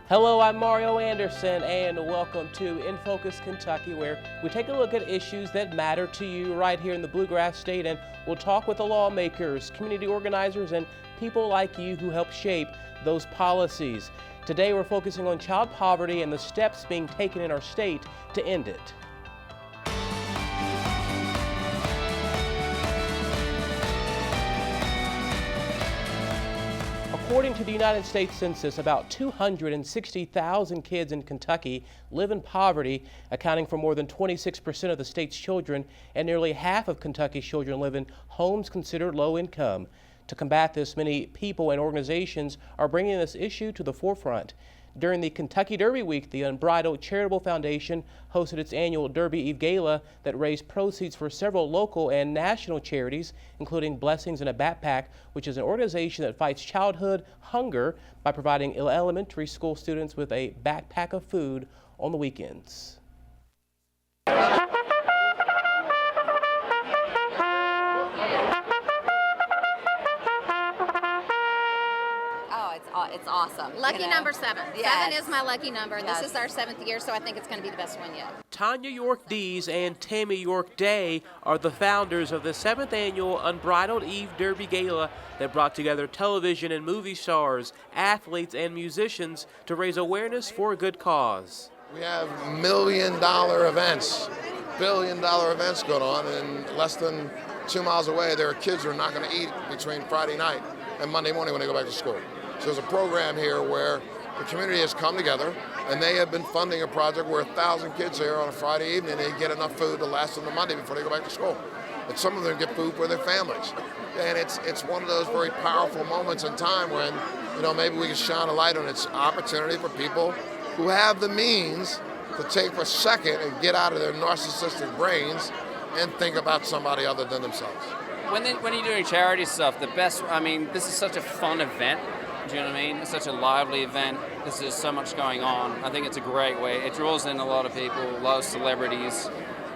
Hello, I'm Mario Anderson, and welcome to In Focus Kentucky, where we take a look at issues that matter to you right here in the Bluegrass State, and we'll talk with the lawmakers, community organizers, and people like you who help shape those policies. Today, we're focusing on child poverty and the steps being taken in our state to end it. According to the United States Census, about 260,000 kids in Kentucky live in poverty, accounting for more than 26% of the state's children, and nearly half of Kentucky's children live in homes considered low income. To combat this, many people and organizations are bringing this issue to the forefront. During the Kentucky Derby Week, the Unbridled Charitable Foundation hosted its annual Derby Eve Gala that raised proceeds for several local and national charities, including Blessings in a Backpack, which is an organization that fights childhood hunger by providing elementary school students with a backpack of food on the weekends. It's awesome. Lucky number 7. Yes. 7 is my lucky number. Yes. This is our 7th year, so I think it's going to be the best one yet. Tanya York Dees and Tammy York Day are the founders of the 7th annual Unbridled Eve Derby Gala that brought together television and movie stars, athletes, and musicians to raise awareness for a good cause. We have $1 million events, billion-dollar events going on, and less than 2 miles away, there are kids who are not going to eat between Friday night and Monday morning when they go back to school. So there's a program here where the community has come together, and they have been funding a project where 1,000 kids here on a Friday evening, they get enough food to last them the Monday before they go back to school. And some of them get food for their families. And it's one of those very powerful moments in time when, maybe we can shine a light on its opportunity for people who have the means to take a second and get out of their narcissistic brains and think about somebody other than themselves. When you're doing charity stuff, this is such a fun event. Do you know what I mean? It's such a lively event. There's so much going on. I think it's a great way. It draws in a lot of people, a lot of celebrities,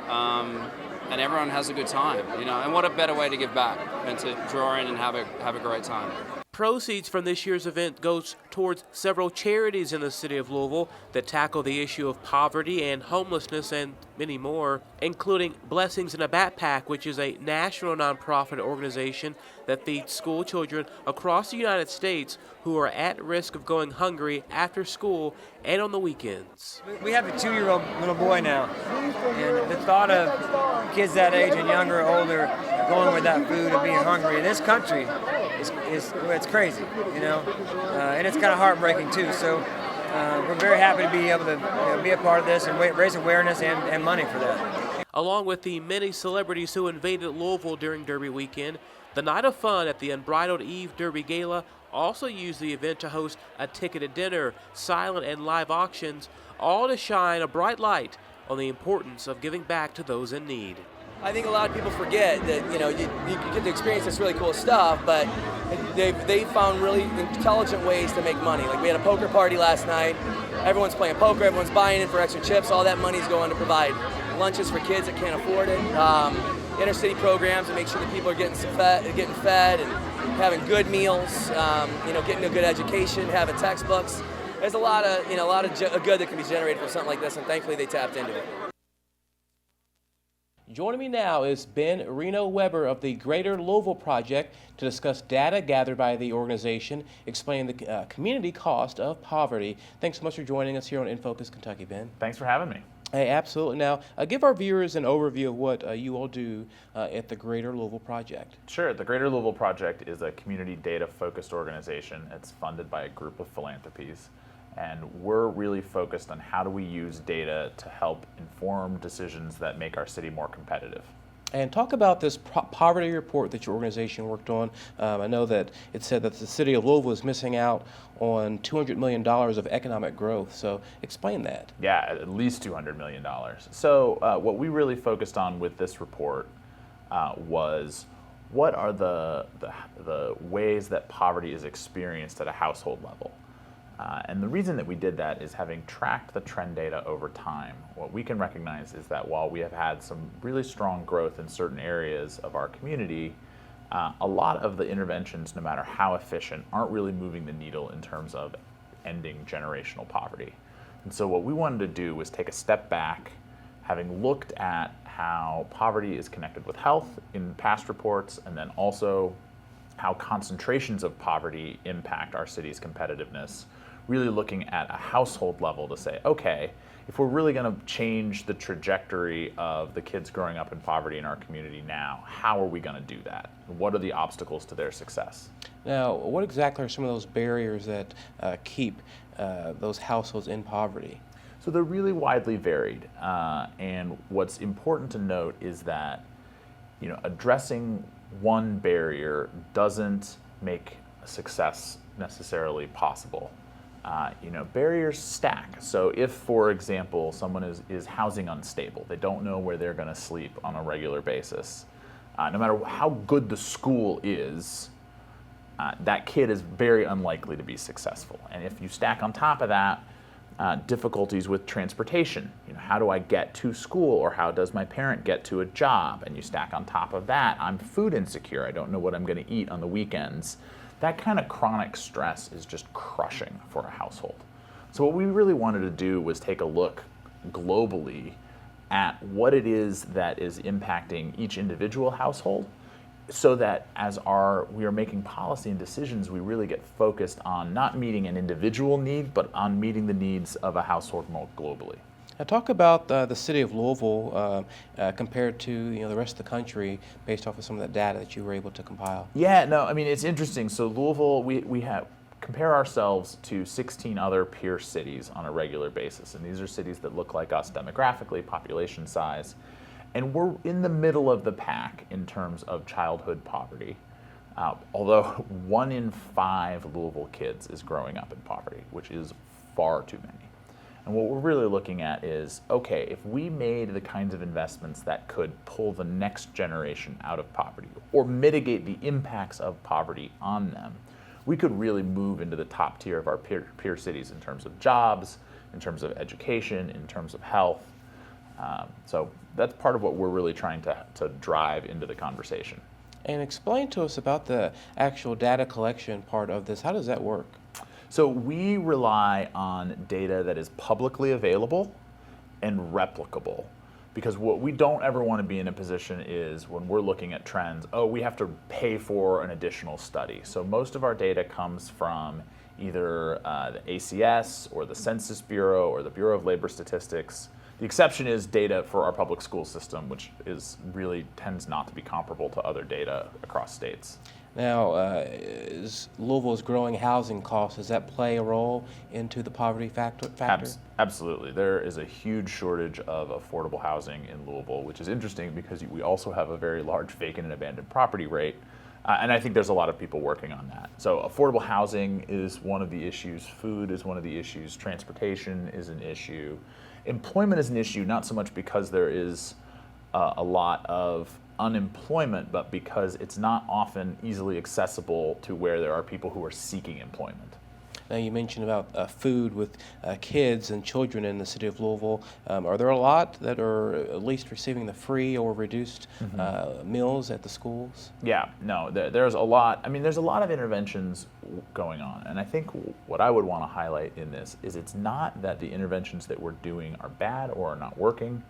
and everyone has a good time. And what a better way to give back than to draw in and have a great time. Proceeds from this year's event goes towards several charities in the city of Louisville that tackle the issue of poverty and homelessness and many more, including Blessings in a Backpack, which is a national nonprofit organization that feeds school children across the United States who are at risk of going hungry after school and on the weekends. We have a 2-year-old little boy now, and the thought of kids that age and younger or older going without food and being hungry in this country it's crazy, and it's kind of heartbreaking too. So we're very happy to be able to be a part of this and raise awareness and money for that. Along with the many celebrities who invaded Louisville during Derby weekend, the Night of Fun at the Unbridled Eve Derby Gala also used the event to host a ticketed dinner, silent and live auctions, all to shine a bright light on the importance of giving back to those in need. I think a lot of people forget that you get to experience this really cool stuff, but they found really intelligent ways to make money. Like we had a poker party last night. Everyone's playing poker. Everyone's buying it for extra chips. All that money's going to provide lunches for kids that can't afford it. Inner-city programs to make sure that people are getting fed and having good meals. Getting a good education, having textbooks. There's a lot of good that can be generated from something like this, and thankfully they tapped into it. Joining me now is Ben Reno Weber of the Greater Louisville Project to discuss data gathered by the organization explaining the community cost of poverty. Thanks so much for joining us here on In Focus Kentucky, Ben. Thanks for having me. Hey, absolutely. Now, give our viewers an overview of what you all do at the Greater Louisville Project. Sure. The Greater Louisville Project is a community data-focused organization. It's funded by a group of philanthropies. And we're really focused on how do we use data to help inform decisions that make our city more competitive. And talk about this poverty report that your organization worked on. I know that it said that the city of Louisville is missing out on $200 million of economic growth. So explain that. Yeah, at least $200 million. So what we really focused on with this report was what are the ways that poverty is experienced at a household level. And the reason that we did that is having tracked the trend data over time, what we can recognize is that while we have had some really strong growth in certain areas of our community, a lot of the interventions, no matter how efficient, aren't really moving the needle in terms of ending generational poverty. And so what we wanted to do was take a step back, having looked at how poverty is connected with health in past reports, and then also how concentrations of poverty impact our city's competitiveness, really looking at a household level to say, okay, if we're really going to change the trajectory of the kids growing up in poverty in our community now, how are we going to do that? What are the obstacles to their success? Now, what exactly are some of those barriers that keep those households in poverty? So they're really widely varied, and what's important to note is that, you know, addressing one barrier doesn't make success necessarily possible. You know, barriers stack. So if, for example, someone is housing unstable, they don't know where they're going to sleep on a regular basis, no matter how good the school is, that kid is very unlikely to be successful. And if you stack on top of that, difficulties with transportation. You know, how do I get to school, or how does my parent get to a job? And you stack on top of that, I'm food insecure. I don't know what I'm going to eat on the weekends. That kind of chronic stress is just crushing for a household. So what we really wanted to do was take a look globally at what it is that is impacting each individual household, so that as we are making policy and decisions, we really get focused on not meeting an individual need, but on meeting the needs of a household more globally. Now, talk about the city of Louisville compared to the rest of the country, based off of some of that data that you were able to compile. Yeah, no, I mean, it's interesting. So Louisville, we have compare ourselves to 16 other peer cities on a regular basis, and these are cities that look like us demographically, population size. And we're in the middle of the pack in terms of childhood poverty, although 1 in 5 Louisville kids is growing up in poverty, which is far too many. And what we're really looking at is, okay, if we made the kinds of investments that could pull the next generation out of poverty or mitigate the impacts of poverty on them, we could really move into the top tier of our peer cities in terms of jobs, in terms of education, in terms of health. So that's part of what we're really trying to drive into the conversation. And explain to us about the actual data collection part of this. How does that work? So we rely on data that is publicly available and replicable, because what we don't ever want to be in a position is, when we're looking at trends, we have to pay for an additional study. So most of our data comes from either the ACS or the Census Bureau or the Bureau of Labor Statistics. The exception is data for our public school system, which really tends not to be comparable to other data across states. Now, is Louisville's growing housing costs, does that play a role into the poverty factor? Absolutely. There is a huge shortage of affordable housing in Louisville, which is interesting because we also have a very large vacant and abandoned property rate. And I think there's a lot of people working on that. So affordable housing is one of the issues. Food is one of the issues. Transportation is an issue. Employment is an issue, not so much because there is a lot of unemployment, but because it's not often easily accessible to where there are people who are seeking employment. Now, you mentioned about food with kids and children in the city of Louisville. Are there a lot that are at least receiving the free or reduced meals at the schools? Yeah, no, there's a lot. I mean, there's a lot of interventions going on. And I think what I would want to highlight in this is it's not that the interventions that we're doing are bad or are not working.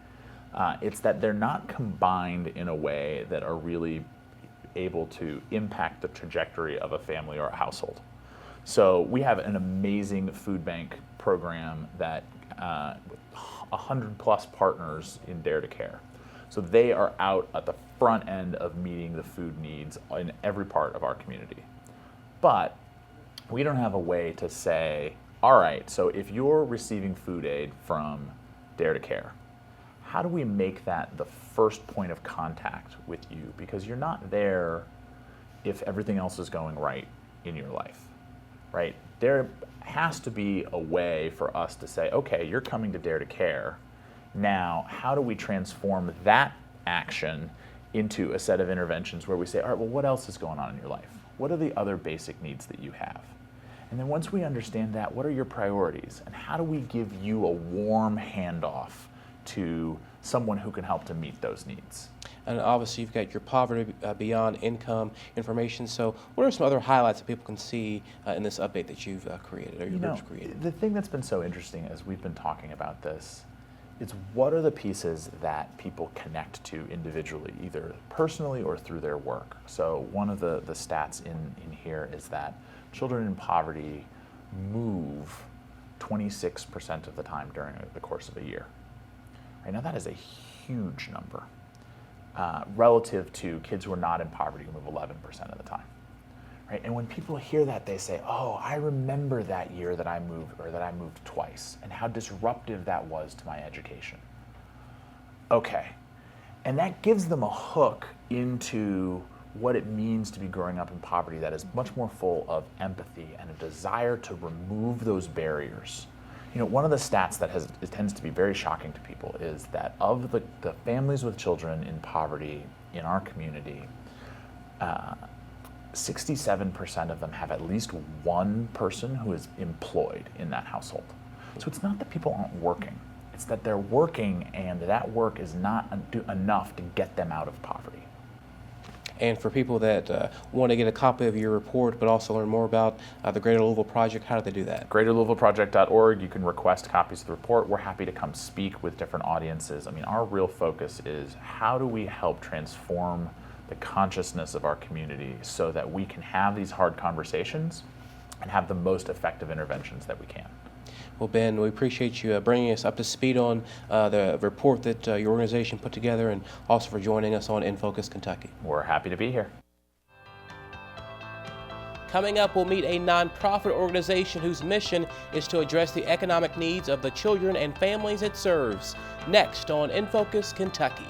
It's that they're not combined in a way that are really able to impact the trajectory of a family or a household. So we have an amazing food bank program that 100+ partners in Dare to Care. So they are out at the front end of meeting the food needs in every part of our community. But we don't have a way to say, all right, so if you're receiving food aid from Dare to Care, how do we make that the first point of contact with you? Because you're not there if everything else is going right in your life. Right? There has to be a way for us to say, okay, you're coming to Dare to Care. Now, how do we transform that action into a set of interventions where we say, all right, well, what else is going on in your life? What are the other basic needs that you have? And then once we understand that, what are your priorities? And how do we give you a warm handoff to someone who can help to meet those needs? and obviously you've got your poverty beyond income information. So what are some other highlights that people can see in this update that you've created, or your group's created? The thing that's been so interesting as we've been talking about this is what are the pieces that people connect to individually, either personally or through their work. So one of the stats in here is that children in poverty move 26% of the time during the course of a year. Right now, that is a huge number relative to kids who are not in poverty who move 11% of the time. Right? And when people hear that, they say, oh, I remember that year that I moved, or that I moved twice, and how disruptive that was to my education. Okay. And that gives them a hook into what it means to be growing up in poverty that is much more full of empathy and a desire to remove those barriers. You know, one of the stats that it tends to be very shocking to people is that of the families with children in poverty in our community, 67% of them have at least one person who is employed in that household. So it's not that people aren't working, it's that they're working and that work is not enough to get them out of poverty. And for people that want to get a copy of your report but also learn more about the Greater Louisville Project, how do they do that? GreaterLouisvilleProject.org. You can request copies of the report. We're happy to come speak with different audiences. I mean, our real focus is how do we help transform the consciousness of our community so that we can have these hard conversations and have the most effective interventions that we can. Well, Ben, we appreciate you bringing us up to speed on the report that your organization put together, and also for joining us on In Focus Kentucky. We're happy to be here. Coming up, we'll meet a nonprofit organization whose mission is to address the economic needs of the children and families it serves. Next on In Focus Kentucky.